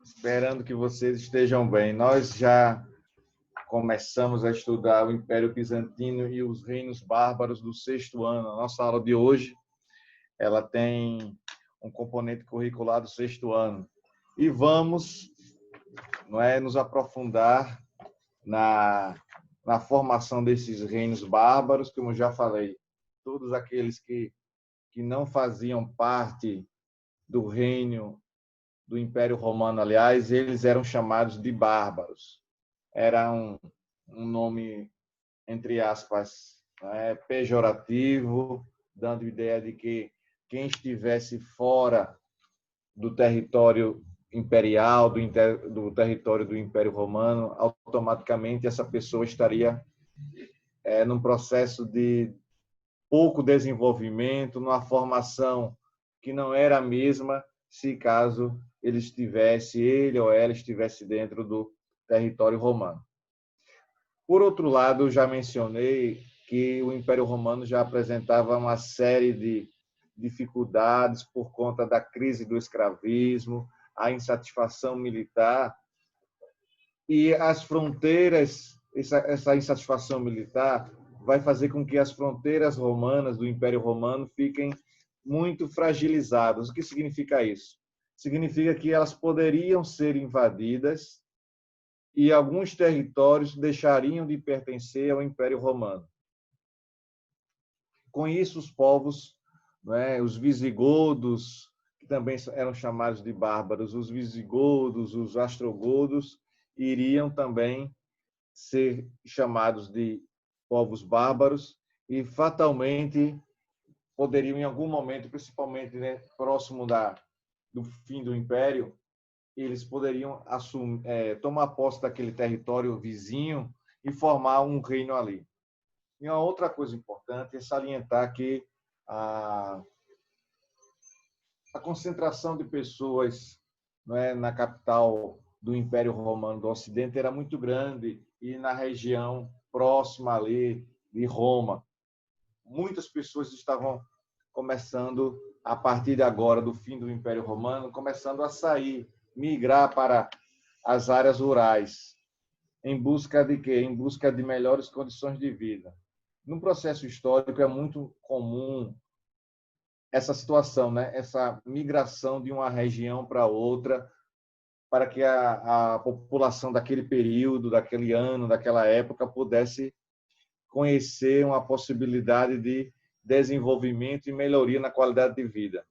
Esperando que vocês estejam bem. Nós já começamos a estudar o Império Bizantino e os reinos bárbaros do sexto ano. A nossa aula de hoje, ela tem um componente curricular do sexto ano. E vamos, nos aprofundar na formação desses reinos bárbaros, como eu já falei, todos aqueles que não faziam parte do reino do Império Romano, aliás, eles eram chamados de bárbaros. Era um nome, entre aspas, pejorativo, dando ideia de que quem estivesse fora do território imperial, do território do Império Romano, automaticamente essa pessoa estaria num processo de pouco desenvolvimento, numa formação que não era a mesma se caso ele ou ela estivesse dentro do território romano. Por outro lado, eu já mencionei que o Império Romano já apresentava uma série de dificuldades por conta da crise do escravismo, a insatisfação militar e as fronteiras, essa insatisfação militar vai fazer com que as fronteiras romanas do Império Romano fiquem muito fragilizadas. O que significa isso? Significa que elas poderiam ser invadidas e alguns territórios deixariam de pertencer ao Império Romano. Com isso, os povos, os visigodos, que também eram chamados de bárbaros, os visigodos, os ostrogodos, iriam também ser chamados de povos bárbaros e fatalmente poderiam, em algum momento, principalmente próximo do fim do Império, eles poderiam tomar posse daquele território vizinho e formar um reino ali. E uma outra coisa importante é salientar que a concentração de pessoas na capital do Império Romano do Ocidente era muito grande e na região próxima ali de Roma. Muitas pessoas estavam começando, a partir de agora, do fim do Império Romano, começando a sair, migrar para as áreas rurais. Em busca de quê? Em busca de melhores condições de vida. No processo histórico, é muito comum essa situação, essa migração de uma região para outra, para que a população daquele período, daquele ano, daquela época, pudesse conhecer uma possibilidade de desenvolvimento e melhoria na qualidade de vida.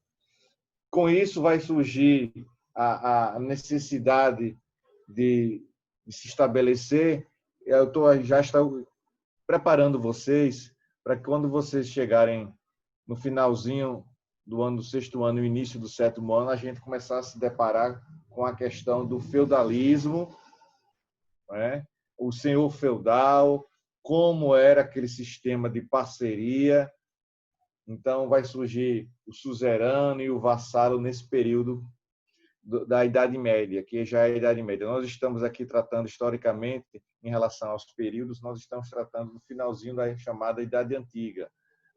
Com isso, vai surgir a necessidade de se estabelecer. Já estou preparando vocês para que, quando vocês chegarem no finalzinho do ano do sexto ano e início do sétimo ano, a gente começar a se deparar com a questão do feudalismo, o senhor feudal, como era aquele sistema de parceria. Então, vai surgir o suzerano e o vassalo nesse período da Idade Média, que já é a Idade Média. Nós estamos aqui tratando historicamente, em relação aos períodos, nós estamos tratando do finalzinho da chamada Idade Antiga.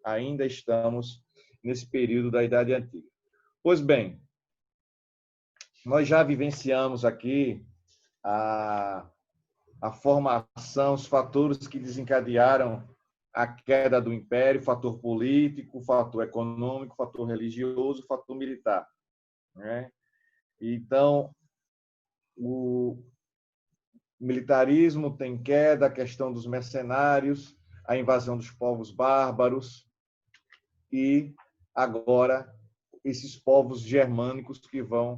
Ainda estamos nesse período da Idade Antiga. Pois bem, nós já vivenciamos aqui a formação, os fatores que desencadearam a queda do Império, fator político, fator econômico, fator religioso, fator militar. Então, o militarismo tem queda, a questão dos mercenários, a invasão dos povos bárbaros e, agora, esses povos germânicos que vão,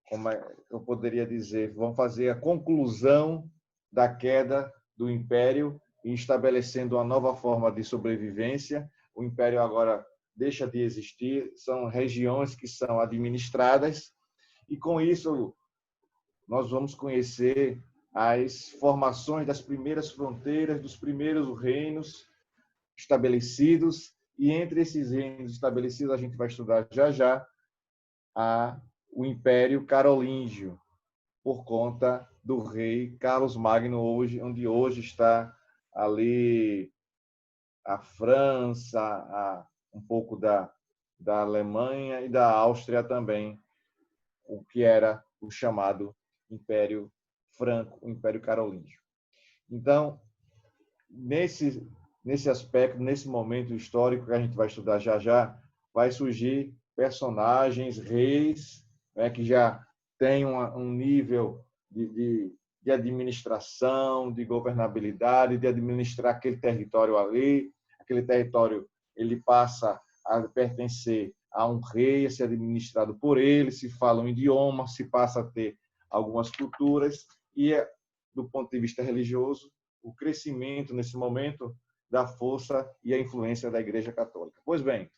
como eu poderia dizer, vão fazer a conclusão da queda do Império e estabelecendo uma nova forma de sobrevivência. O Império agora deixa de existir, são regiões que são administradas, e com isso nós vamos conhecer as formações das primeiras fronteiras, dos primeiros reinos estabelecidos, e entre esses reinos estabelecidos a gente vai estudar já o Império Carolíngio, por conta do rei Carlos Magno, onde hoje está ali a França, um pouco da Alemanha e da Áustria também, o que era o chamado Império Franco, o Império Carolíngio. Então, nesse aspecto, nesse momento histórico que a gente vai estudar já já, vai surgir personagens, reis, né, que já têm um nível de administração, de governabilidade, de administrar aquele território ali. Aquele território ele passa a pertencer a um rei, a ser administrado por ele, se fala um idioma, se passa a ter algumas culturas, e, do ponto de vista religioso, o crescimento, nesse momento, da força e a influência da Igreja Católica. Pois bem,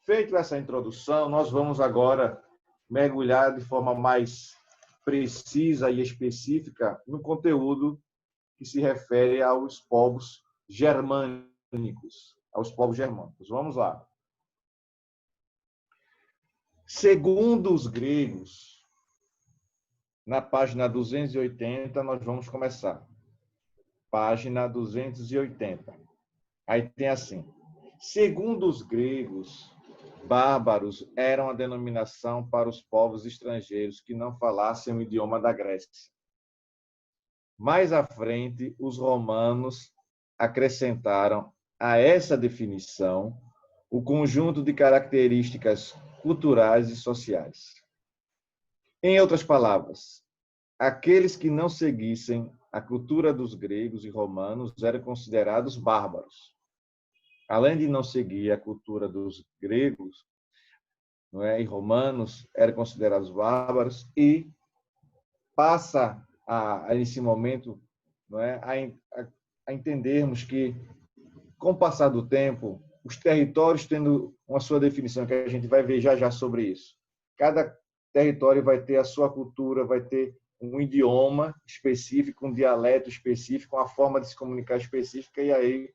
feita essa introdução, nós vamos agora mergulhar de forma mais precisa e específica no conteúdo que se refere aos povos germânicos, aos povos germânicos. Vamos lá. Segundo os gregos, na página 280, nós vamos começar. Página 280. Aí tem assim: segundo os gregos, bárbaros eram a denominação para os povos estrangeiros que não falassem o idioma da Grécia. Mais à frente, os romanos acrescentaram a essa definição o conjunto de características culturais e sociais. Em outras palavras, aqueles que não seguissem a cultura dos gregos e romanos eram considerados bárbaros. Além de não seguir a cultura dos gregos, não é, e romanos, eram considerados bárbaros, e passa a esse momento, não é, a entendermos que, com o passar do tempo, os territórios tendo uma sua definição, que a gente vai ver já já sobre isso. Cada território vai ter a sua cultura, vai ter um idioma específico, um dialeto específico, uma forma de se comunicar específica, e aí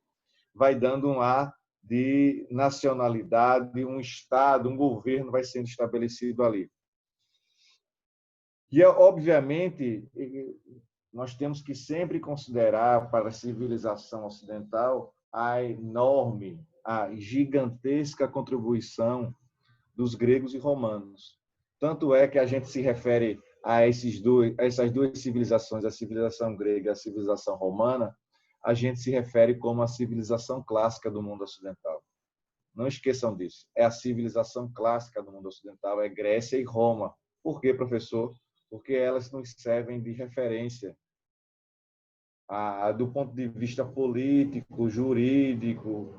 vai dando um ar de nacionalidade, um Estado, um governo vai sendo estabelecido ali. E, obviamente, nós temos que sempre considerar, para a civilização ocidental, a enorme, a gigantesca contribuição dos gregos e romanos. Tanto é que a gente se refere a essas duas civilizações, a civilização grega e a civilização romana, a gente se refere como a civilização clássica do mundo ocidental. Não esqueçam disso. É a civilização clássica do mundo ocidental, é Grécia e Roma. Por quê, professor? Porque elas nos servem de referência do ponto de vista político, jurídico,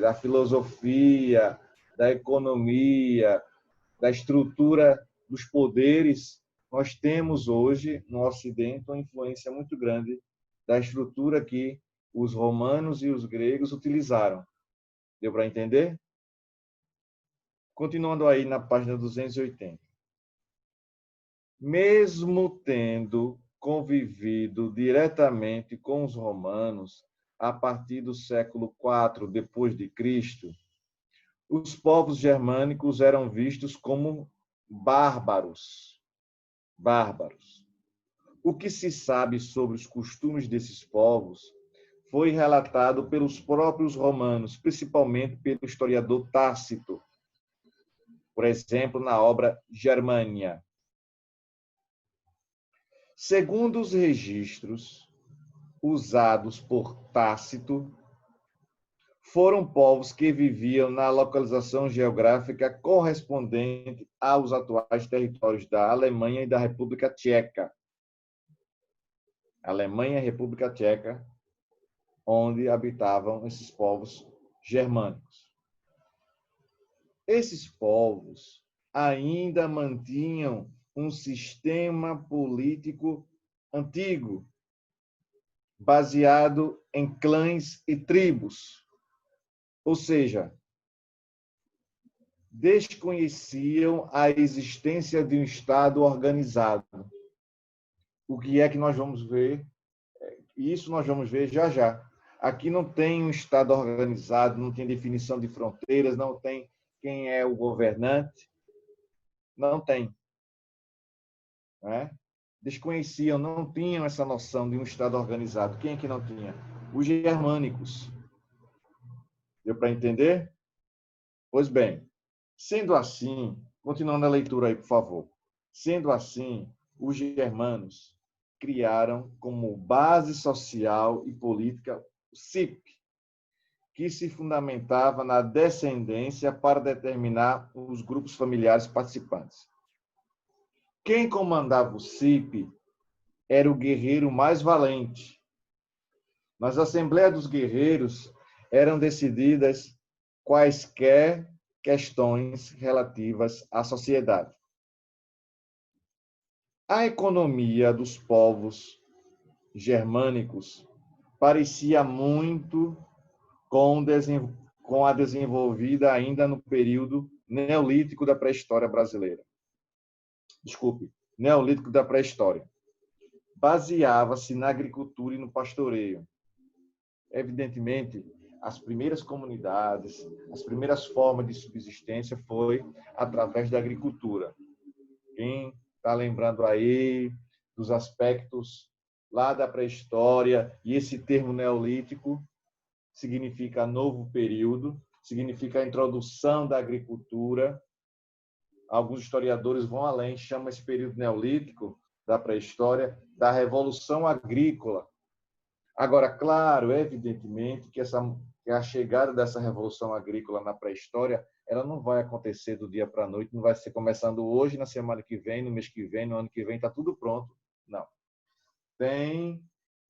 da filosofia, da economia, da estrutura dos poderes. Nós temos hoje, no Ocidente, uma influência muito grande da estrutura que os romanos e os gregos utilizaram. Deu para entender? Continuando aí na página 280. Mesmo tendo convivido diretamente com os romanos a partir do século IV depois de Cristo, os povos germânicos eram vistos como bárbaros. Bárbaros. O que se sabe sobre os costumes desses povos foi relatado pelos próprios romanos, principalmente pelo historiador Tácito, por exemplo, na obra Germânia. Segundo os registros usados por Tácito, foram povos que viviam na localização geográfica correspondente aos atuais territórios da Alemanha e da República Tcheca. Alemanha e República Tcheca, onde habitavam esses povos germânicos. Esses povos ainda mantinham um sistema político antigo, baseado em clãs e tribos. Ou seja, desconheciam a existência de um Estado organizado. O que é que nós vamos ver? Isso nós vamos ver já já. Aqui não tem um Estado organizado, não tem definição de fronteiras, não tem quem é o governante, não tem. Né? Desconheciam, não tinham essa noção de um Estado organizado. Quem é que não tinha? Os germânicos. Deu para entender? Pois bem, sendo assim, Continuando a leitura aí, por favor. Sendo assim, os germanos criaram como base social e política o CIP, que se fundamentava na descendência para determinar os grupos familiares participantes. Quem comandava o CIP era o guerreiro mais valente. Nas assembleias dos guerreiros eram decididas quaisquer questões relativas à sociedade. A economia dos povos germânicos parecia muito com a desenvolvida ainda no período neolítico da pré-história brasileira. Desculpe, neolítico da pré-história. Baseava-se na agricultura e no pastoreio. Evidentemente, as primeiras comunidades, as primeiras formas de subsistência foi através da agricultura. Quem está lembrando aí dos aspectos lá da pré-história, e esse termo neolítico significa novo período, significa a introdução da agricultura. Alguns historiadores vão além, chamam esse período neolítico da pré-história da Revolução Agrícola. Agora, claro, evidentemente, que a chegada dessa Revolução Agrícola na pré-história, ela não vai acontecer do dia para a noite, não vai ser começando hoje, na semana que vem, no mês que vem, no ano que vem, está tudo pronto. Não. Tem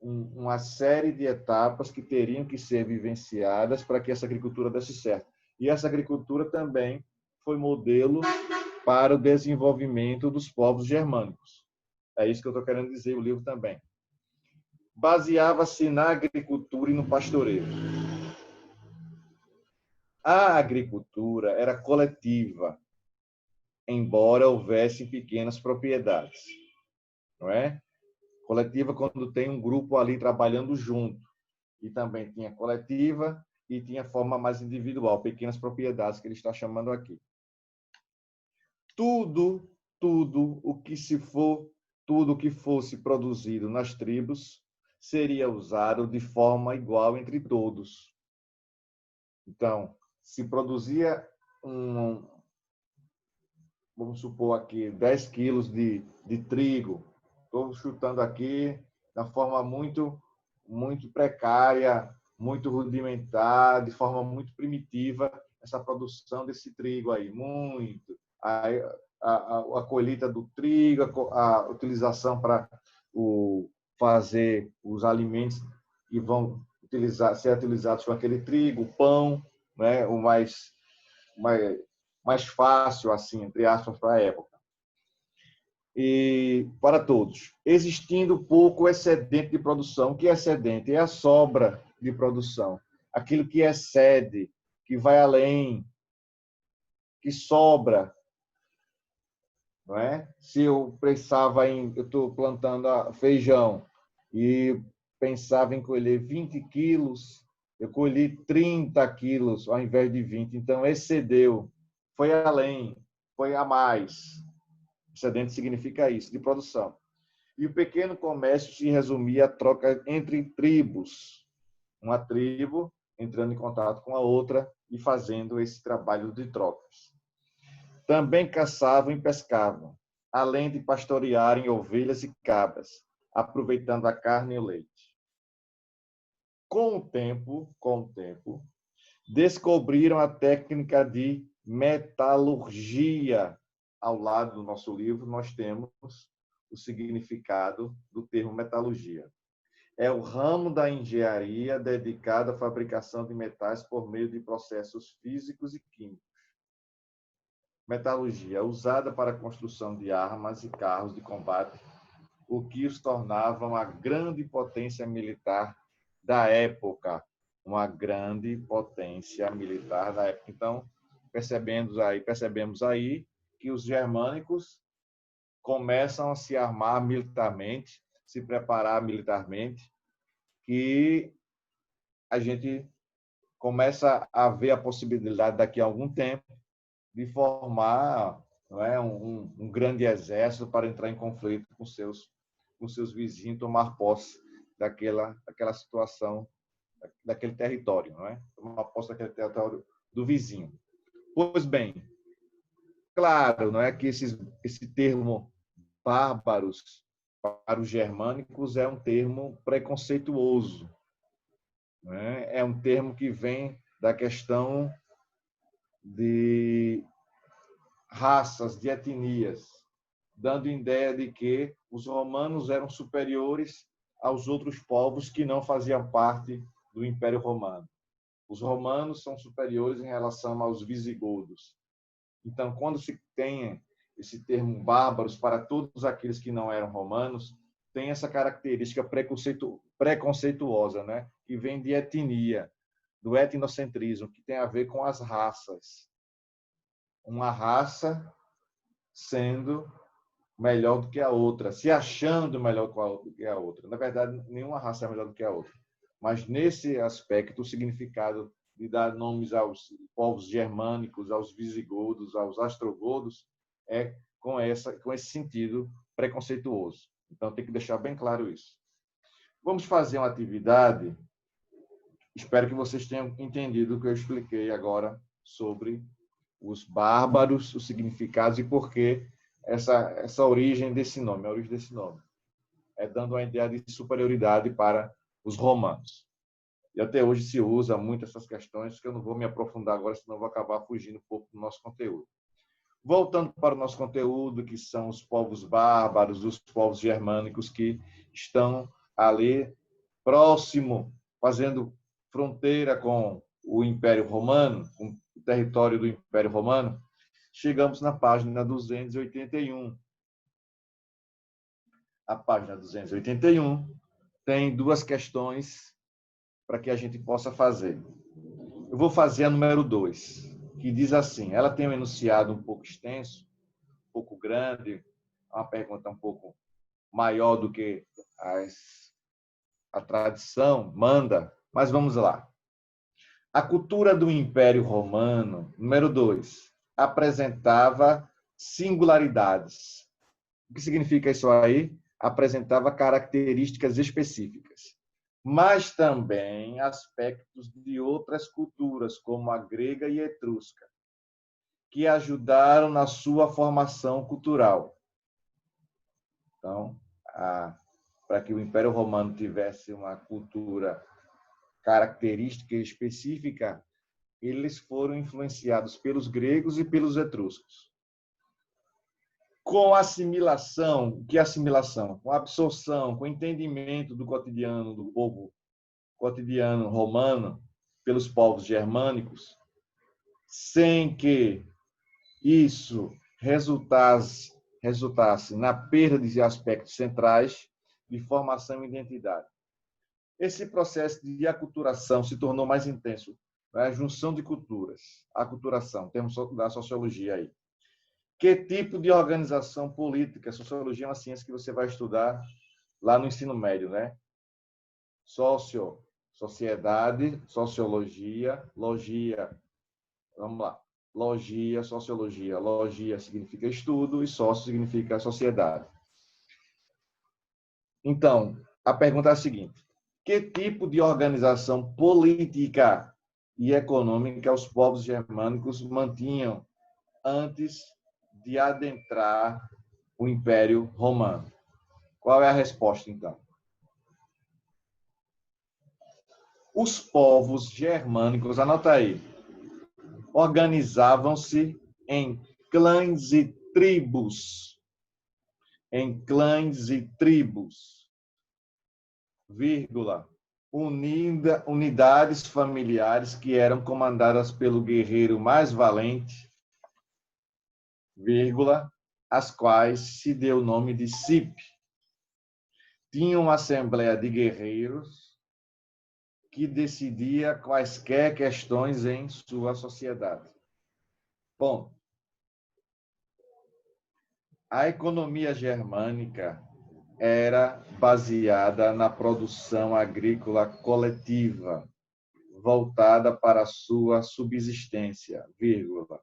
uma série de etapas que teriam que ser vivenciadas para que essa agricultura desse certo. E essa agricultura também foi modelo para o desenvolvimento dos povos germânicos. É isso que eu estou querendo dizer, o livro também. Baseava-se na agricultura e no pastoreio. A agricultura era coletiva, embora houvesse pequenas propriedades, não é? Coletiva quando tem um grupo ali trabalhando junto. E também tinha coletiva e tinha forma mais individual, pequenas propriedades que ele está chamando aqui. Tudo o que fosse produzido nas tribos seria usado de forma igual entre todos. Então, se produzia vamos supor aqui, 10 quilos de trigo, estou chutando aqui da forma muito precária, muito rudimentar, de forma muito primitiva, essa produção desse trigo aí, muito. A colheita do trigo, a utilização para fazer os alimentos que vão ser utilizados com aquele trigo, o pão, né, o mais fácil, assim, entre aspas, para a época. E para todos. Existindo pouco excedente de produção. O que é excedente? É a sobra de produção. Aquilo que excede, que vai além, que sobra. Não é? Se eu pensava eu estou plantando feijão e pensava em colher 20 quilos, eu colhi 30 quilos ao invés de 20. Então, excedeu, foi além, foi a mais. Excedente significa isso, de produção. E o pequeno comércio se resumia a troca entre tribos. Uma tribo entrando em contato com a outra e fazendo esse trabalho de trocas. Também caçavam e pescavam, além de pastorearem ovelhas e cabras, aproveitando a carne e o leite. Com o tempo, descobriram a técnica de metalurgia. Ao lado do nosso livro, nós temos o significado do termo metalurgia. É o ramo da engenharia dedicado à fabricação de metais por meio de processos físicos e químicos. Metalurgia, usada para a construção de armas e carros de combate, o que os tornava uma grande potência militar da época. Uma grande potência militar da época. Então, percebemos aí que os germânicos começam a se armar militarmente, se preparar militarmente, que a gente começa a ver a possibilidade daqui a algum tempo de formar, não é, um grande exército para entrar em conflito com seus vizinhos, tomar posse daquela situação, daquele território, não é? Tomar posse daquele território do vizinho. Pois bem, Claro, não é que esse termo bárbaros para os germânicos é um termo preconceituoso, né? É um termo que vem da questão de raças, de etnias, dando ideia de que os romanos eram superiores aos outros povos que não faziam parte do Império Romano. Os romanos são superiores em relação aos visigodos. Então, quando se tem esse termo bárbaros para todos aqueles que não eram romanos, tem essa característica preconceituosa, né? Que vem de etnia, do etnocentrismo, que tem a ver com as raças. Uma raça sendo melhor do que a outra, se achando melhor do que a outra. Na verdade, nenhuma raça é melhor do que a outra. Mas, nesse aspecto, o significado de dar nomes aos povos germânicos, aos visigodos, aos ostrogodos, é com esse sentido preconceituoso. Então, tem que deixar bem claro isso. Vamos fazer uma atividade. Espero que vocês tenham entendido o que eu expliquei agora sobre os bárbaros, os significados e por que essa origem desse nome, a origem desse nome. É dando uma ideia de superioridade para os romanos. E até hoje se usa muito essas questões, que eu não vou me aprofundar agora, senão eu vou acabar fugindo um pouco do nosso conteúdo. Voltando para o nosso conteúdo, que são os povos bárbaros, os povos germânicos que estão ali próximo, fazendo fronteira com o Império Romano, com o território do Império Romano, chegamos na página 281. A página 281 tem duas questões para que a gente possa fazer. Eu vou fazer a número 2, que diz assim, ela tem um enunciado um pouco extenso, um pouco grande, uma pergunta um pouco maior do que a tradição manda, mas vamos lá. A cultura do Império Romano, número 2, apresentava singularidades. O que significa isso aí? Apresentava características específicas, mas também aspectos de outras culturas, como a grega e a etrusca, que ajudaram na sua formação cultural. Então, para que o Império Romano tivesse uma cultura característica específica, eles foram influenciados pelos gregos e pelos etruscos. Com assimilação, que assimilação? Com absorção, com entendimento do cotidiano do povo cotidiano romano pelos povos germânicos, sem que isso resultasse na perda de aspectos centrais de formação e identidade. Esse processo de aculturação se tornou mais intenso, a junção de culturas, a aculturação, termo da sociologia aí. Que tipo de organização política? Sociologia é uma ciência que você vai estudar lá no ensino médio, né? Sociedade, sociologia, logia. Vamos lá. Logia, sociologia. Logia significa estudo e sócio significa sociedade. Então, a pergunta é a seguinte: que tipo de organização política e econômica os povos germânicos mantinham antes de adentrar o Império Romano? Qual é a resposta, então? Os povos germânicos, anota aí, organizavam-se em clãs e tribos. Em clãs e tribos, vírgula, unidades familiares que eram comandadas pelo guerreiro mais valente, vírgula, as quais se deu o nome de CIP. Tinha uma assembleia de guerreiros que decidia quaisquer questões em sua sociedade. Bom, a economia germânica era baseada na produção agrícola coletiva, voltada para a sua subsistência, vírgula,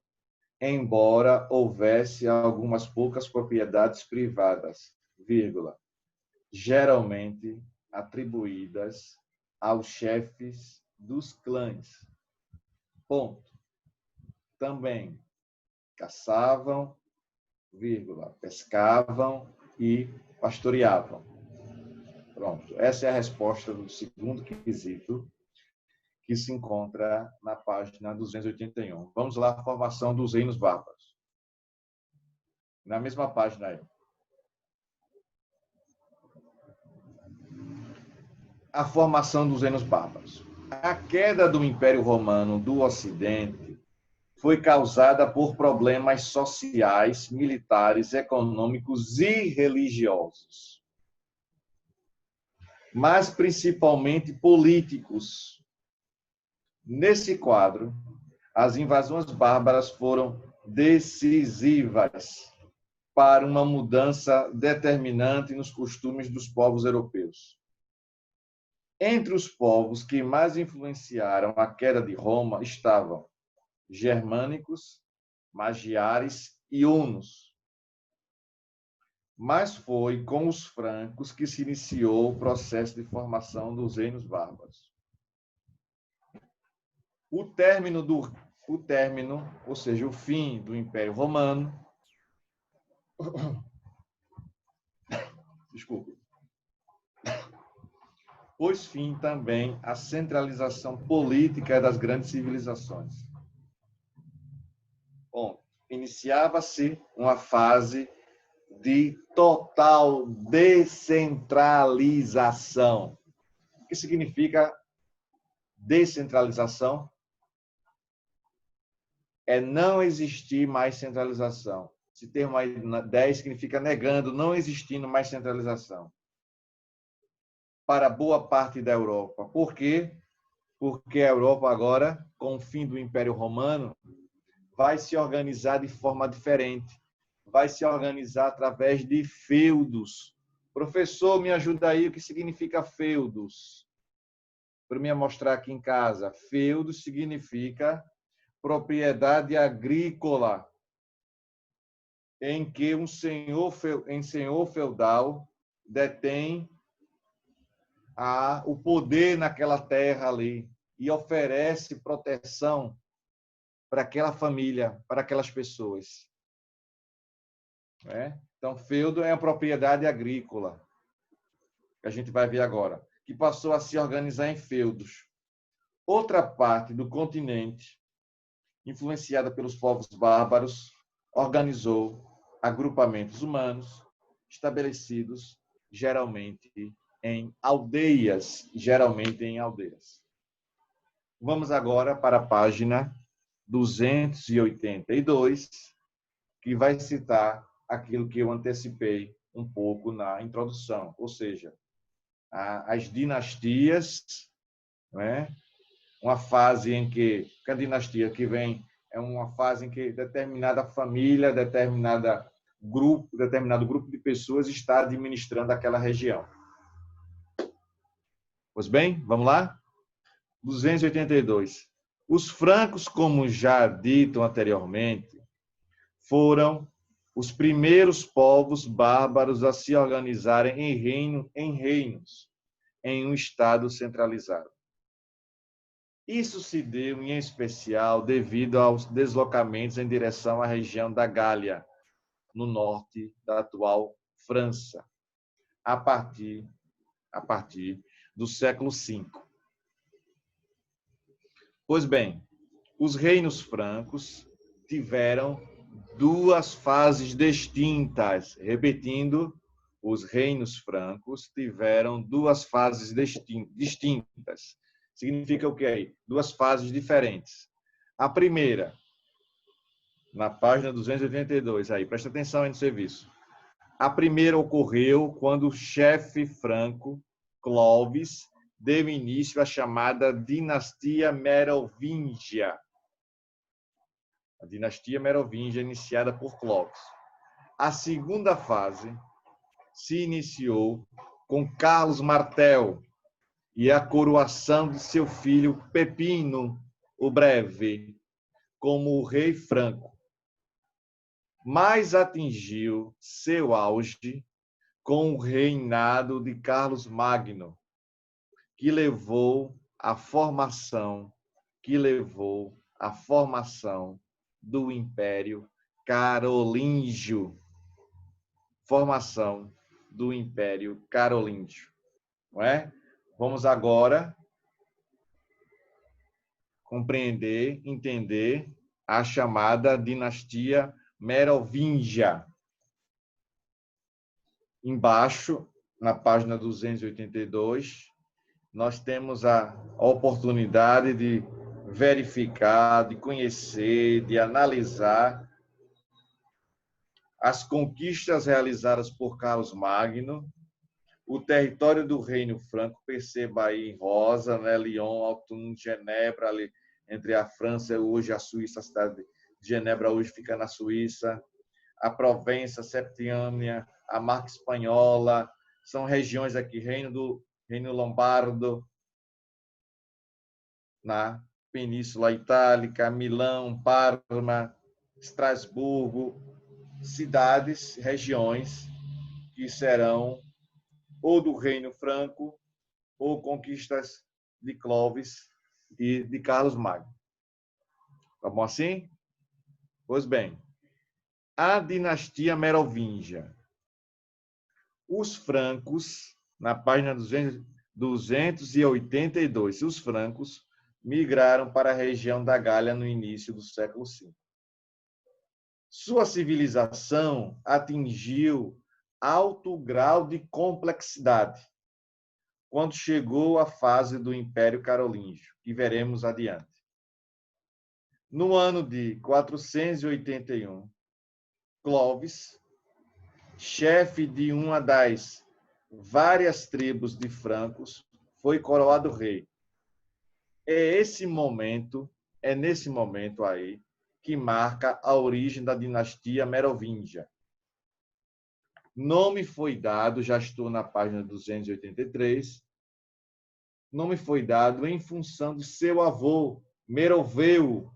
embora houvesse algumas poucas propriedades privadas, vírgula, geralmente atribuídas aos chefes dos clãs. Ponto. Também, caçavam, vírgula, pescavam e pastoreavam. Pronto, essa é a resposta do segundo quesito, que se encontra na página 281. Vamos lá, a formação dos reinos bárbaros. Na mesma página aí. A formação dos reinos bárbaros. A queda do Império Romano do Ocidente foi causada por problemas sociais, militares, econômicos e religiosos, mas principalmente políticos. Nesse quadro, as invasões bárbaras foram decisivas para uma mudança determinante nos costumes dos povos europeus. Entre os povos que mais influenciaram a queda de Roma estavam germânicos, magiares e hunos. Mas foi com os francos que se iniciou o processo de formação dos reinos bárbaros. O término, ou seja, o fim do Império Romano, desculpe, pôs fim também à centralização política das grandes civilizações. Bom, iniciava-se uma fase de total descentralização. O que significa descentralização? É não existir mais centralização. Esse termo aí 10 significa negando, não existindo mais centralização. Para boa parte da Europa. Por quê? Porque a Europa agora, com o fim do Império Romano, vai se organizar de forma diferente. Vai se organizar através de feudos. Professor, me ajuda aí, o que significa feudos? Para me mostrar aqui em casa. Feudo significa propriedade agrícola, em que um senhor feudal detém o poder naquela terra ali e oferece proteção para aquela família, para aquelas pessoas. Então, feudo é a propriedade agrícola, que a gente vai ver agora, que passou a se organizar em feudos. Outra parte do continente, influenciada pelos povos bárbaros, organizou agrupamentos humanos estabelecidos geralmente em aldeias. Vamos agora para a página 282, que vai citar aquilo que eu antecipei um pouco na introdução, ou seja, as dinastias, uma fase em que a dinastia que vem é uma fase em que determinada família, determinado grupo de pessoas está administrando aquela região. Pois bem, vamos lá? 282. Os francos, como já dito anteriormente, foram os primeiros povos bárbaros a se organizarem em reinos, em um estado centralizado. Isso se deu, em especial, devido aos deslocamentos em direção à região da Gália, no norte da atual França, a partir do século V. Pois bem, os reinos francos tiveram duas fases distintas. Repetindo, os reinos francos tiveram duas fases distintas. Significa o que aí? Duas fases diferentes. A primeira, na página 282, aí, presta atenção aí no serviço. A primeira ocorreu quando o chefe franco, Clovis, deu início à chamada dinastia merovingia. A dinastia merovingia iniciada por Clovis. A segunda fase se iniciou com Carlos Martel e a coroação de seu filho Pepino o Breve como rei franco, mas atingiu seu auge com o reinado de Carlos Magno, que levou à formação do Império carolíngio, formação do Império Carolíngio, não é? Vamos agora compreender, entender a chamada dinastia merovingia. Embaixo, na página 282, nós temos a oportunidade de verificar, de conhecer, de analisar as conquistas realizadas por Carlos Magno, o território do Reino Franco, perceba aí em rosa, né? Lyon, Autun, Genebra, ali entre a França e hoje a Suíça, a cidade de Genebra hoje fica na Suíça, a Provença, a Septâmia, a Marca Espanhola, são regiões aqui, Reino Lombardo, na Península Itálica, Milão, Parma, Estrasburgo, cidades, regiões que serão ou do Reino Franco ou conquistas de Clovis e de Carlos Magno. Tá bom assim? Pois bem, a dinastia merovingia. Os francos, na página 282, os francos migraram para a região da Gália no início do século V. Sua civilização atingiu alto grau de complexidade quando chegou à fase do Império Carolíngio, que veremos adiante. No ano de 481, Clovis, chefe de uma das várias tribos de francos, foi coroado rei. É nesse momento aí que marca a origem da dinastia merovingia. Nome foi dado, já estou na página 283, nome foi dado em função de seu avô, Meroveu,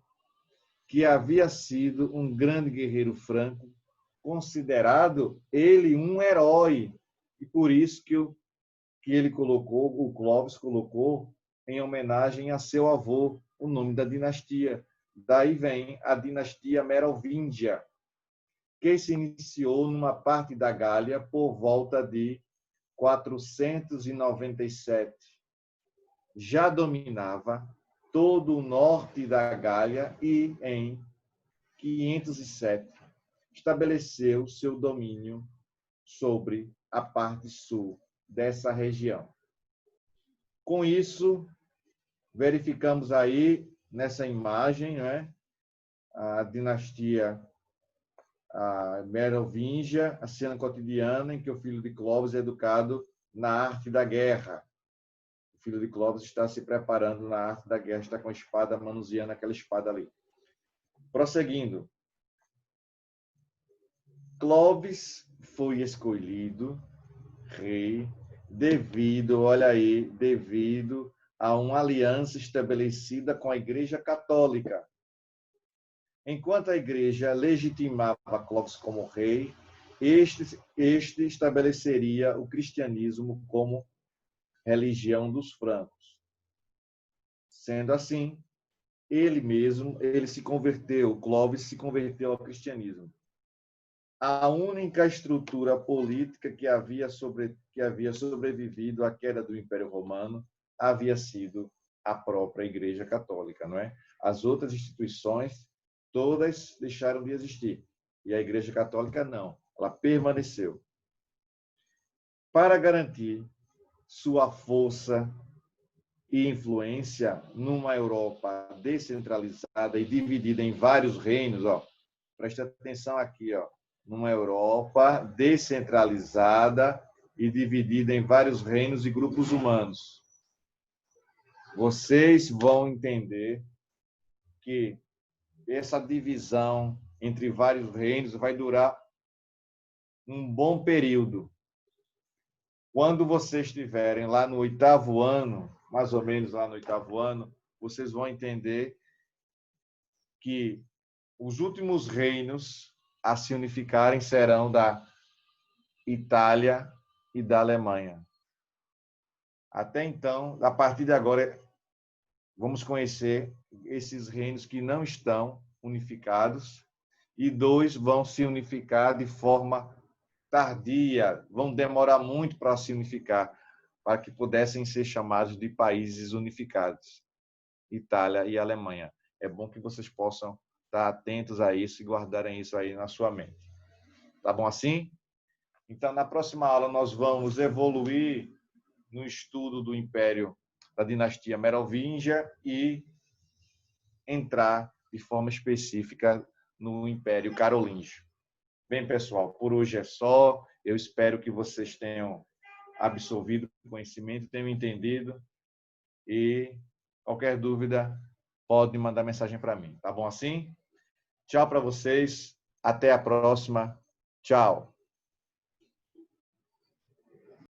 que havia sido um grande guerreiro franco, considerado ele um herói, e por isso que ele colocou, o Clovis colocou, em homenagem a seu avô, o nome da dinastia. Daí vem a dinastia merovingia, que se iniciou numa parte da Gália por volta de 497. Já dominava todo o norte da Gália e, em 507, estabeleceu seu domínio sobre a parte sul dessa região. Com isso, verificamos aí nessa imagem, né, a dinastia merovingia, a cena cotidiana em que o filho de Clovis é educado na arte da guerra. O filho de Clovis está se preparando na arte da guerra, está com a espada, manuseando aquela espada ali. Prosseguindo. Clovis foi escolhido rei devido a uma aliança estabelecida com a Igreja Católica. Enquanto a Igreja legitimava Clovis como rei, este estabeleceria o cristianismo como religião dos francos. Sendo assim, Clovis se converteu ao cristianismo. A única estrutura política que havia sobrevivido à queda do Império Romano havia sido a própria Igreja Católica, não é? As outras instituições todas deixaram de existir e a Igreja Católica não, ela permaneceu. Para garantir sua força e influência numa Europa descentralizada e dividida em vários reinos, presta atenção aqui, numa Europa descentralizada e dividida em vários reinos e grupos humanos. Vocês vão entender que essa divisão entre vários reinos vai durar um bom período. Quando vocês estiverem lá no 8º ano, mais ou menos lá no 8º ano, vocês vão entender que os últimos reinos a se unificarem serão da Itália e da Alemanha. Até então, a partir de agora, vamos conhecer esses reinos que não estão unificados e dois vão se unificar de forma tardia, vão demorar muito para se unificar, para que pudessem ser chamados de países unificados, Itália e Alemanha. É bom que vocês possam estar atentos a isso e guardarem isso aí na sua mente. Tá bom assim? Então, na próxima aula, nós vamos evoluir no estudo do Império da dinastia Merovingia e entrar de forma específica no Império Carolíngio. Bem, pessoal, por hoje é só. Eu espero que vocês tenham absorvido o conhecimento, tenham entendido e qualquer dúvida pode mandar mensagem para mim. Tá bom assim? Tchau para vocês. Até a próxima. Tchau.